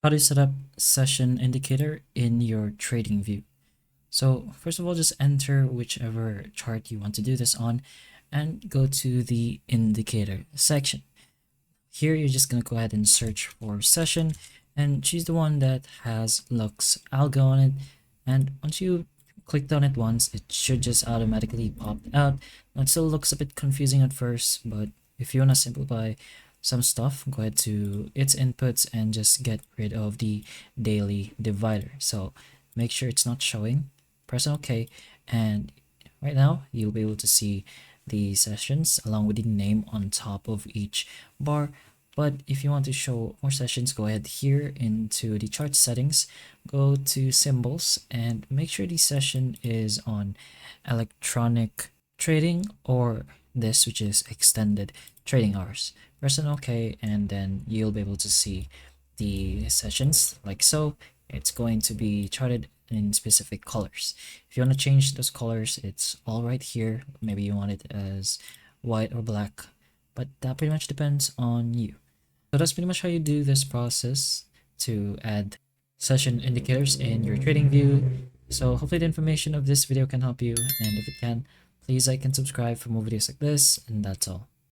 How to set up session indicator in your trading view. So first of all, just enter whichever chart you want to do this on and go to the indicator section. Here you're just going to go ahead and search for session and choose the one that has Lux algo on it. And once you clicked on it once, it should just automatically pop out. Now it still looks a bit confusing at first, but if you want to simplify some stuff, go ahead to its inputs and just get rid of the daily divider. So make sure it's not showing, press OK, and right now you'll be able to see the sessions along with the name on top of each bar. But if you want to show more sessions, go ahead here into the chart settings, go to symbols, and make sure the session is on electronic trading or this, which is extended trading hours. Press on OK, and then you'll be able to see the sessions like so. It's going to be charted in specific colors. If you want to change those colors, it's all right here. Maybe you want it as white or black, but that pretty much depends on you. So that's pretty much how you do this process to add session indicators in your trading view. So hopefully the information of this video can help you, and if it can, please like and subscribe for more videos like this, and that's all.